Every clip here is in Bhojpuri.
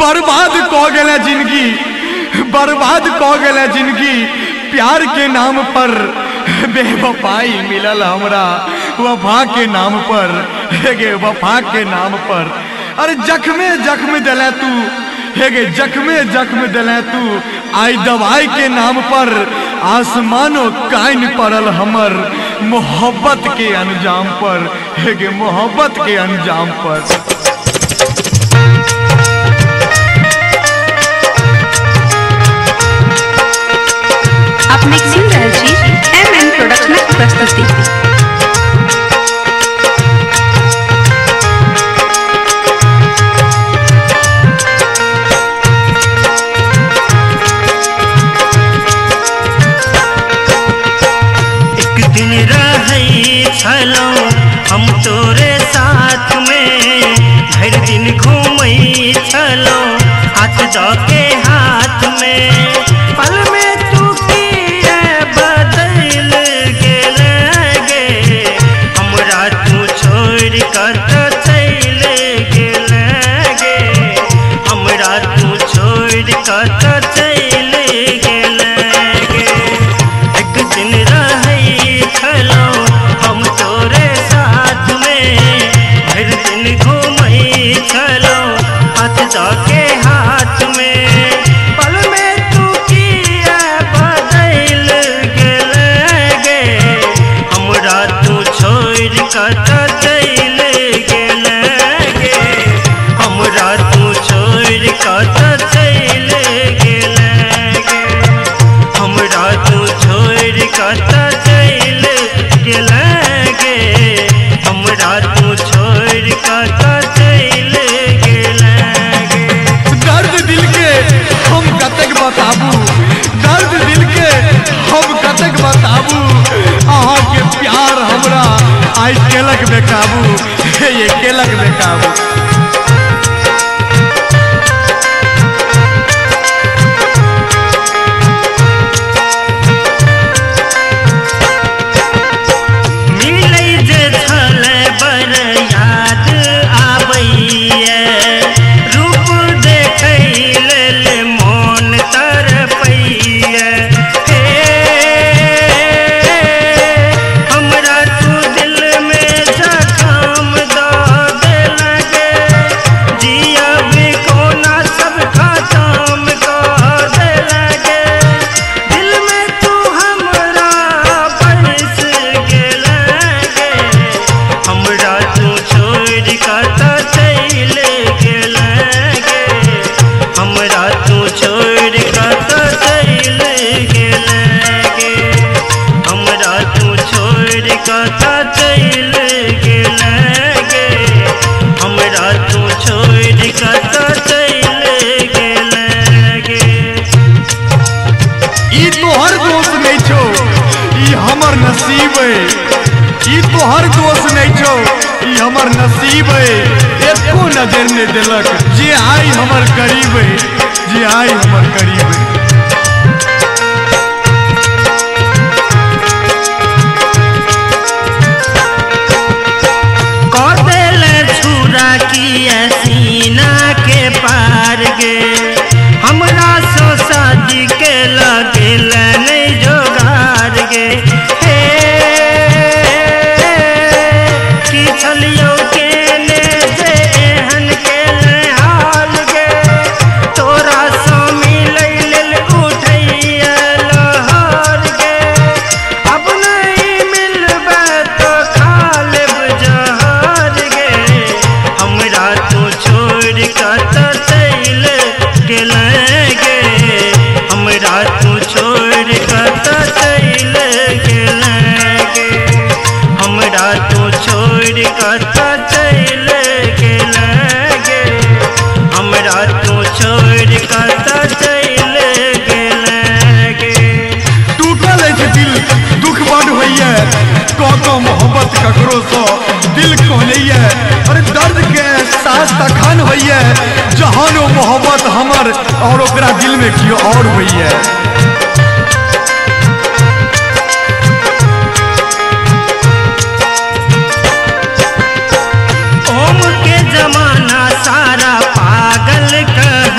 बर्बाद क गेले जिंदगी, बर्बाद क गेले जिंदगी प्यार के नाम पर। बेवफाई मिलल हमरा वफा के नाम पर, हेगे वफा के नाम पर। अरे जख्मे जख्म दिले तू, हेगे जख्मे जख्म दिले तू आई दवाई के नाम पर। आसमानों काइन पड़ल हमर मोहब्बत के अंजाम पर, हेगे मोहब्बत के अंजाम पर। आप मिक्सिंग रहे छी एमएन प्रोडक्शन प्रस्तुति। एक दिन रही छलो हम तोरे साथ में, भर दिन घूमई छलो हाथ दो के हाथ में। पल में तू किए बदल गेलगे, हमरा तू छोड़ कर तो चल गेलगे, हमरा तू छोड़ कर तो चल गेलगे। एक दिन रही छलो हम तोरे साथ में, भर दिन घूमई छलो हाथ दो के हाथ में। पल में तू किया बदल गेलगे, हमरा तू छोड़ कर तो चल गेलगे, हमरा तू छोड़ कर तो चल गेलगे, हमरा तू छोड़ कर तो चल गेलगे, हमरा तू छोड़ कर तो चल गेलगे। दर्द दिल के हम कतक बताबू, दर्द दिल के हम कतक बताबू। अहाँ के प्यार हमरा आई केलक बेकाबू, ये केलक बेकाबू। मिलै जे छलै बड़ याद आबैए, रूप देखै लेल मोन तरपैए। हे हमरा तू दिल में जखम दऽ देलगे, जियब कोना सब खत्म कऽ देलगे। दिल में तू हमरा बरस गेलगे, हमरा तू छोड़ कर तो चल गेलगे, हमरा तू छोड़ कर तो चल गेलगे, हमरा तू छोड़ कर तो चल गेलगे, हमरा तू छोड़ कर तो चल गेलगे। ई तोहर दोष नहीं छो, ई हमर नसीब है। ई तोहर दोष नहीं छो, ई हमर नसीब है। एको नजर ने दिलक जे आई हमर करीब है, जे आई हमर करीब है। कदेल छुरा की सीना के पार गे, हमरा सो शादी के लगेल नहीं जोगार गे। हे की छलियो के ने जे एहन के हाल गे, तोरा सो मिलै लेल उठैया लहर गे। अब नहीं मिलबे तो खा लेब जहर गे, हमरा तू छोड़ कर तो चल गेलगे, हमरा तू छोड़ कर तो चल गेलगे, हमरा तू छोड़ कर तो चल गेलगे, हमरा तू छोड़ कर तो चल गेलगे। टूटल है दिल, दुख बड़ होइए। कतो मोहब्बत ककरो सो दिल कहलैए। अरे दर्द के एहसास तखन होइए जहान वो मोहब्बत हमर और ओकरा दिल में कियो और होइए। ओम के जमाना सारा पागल कह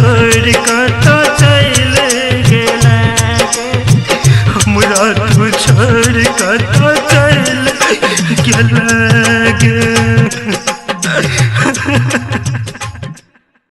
छोड़ कतो चल गेला हमरा तू छोड़ कतो चल गेला गे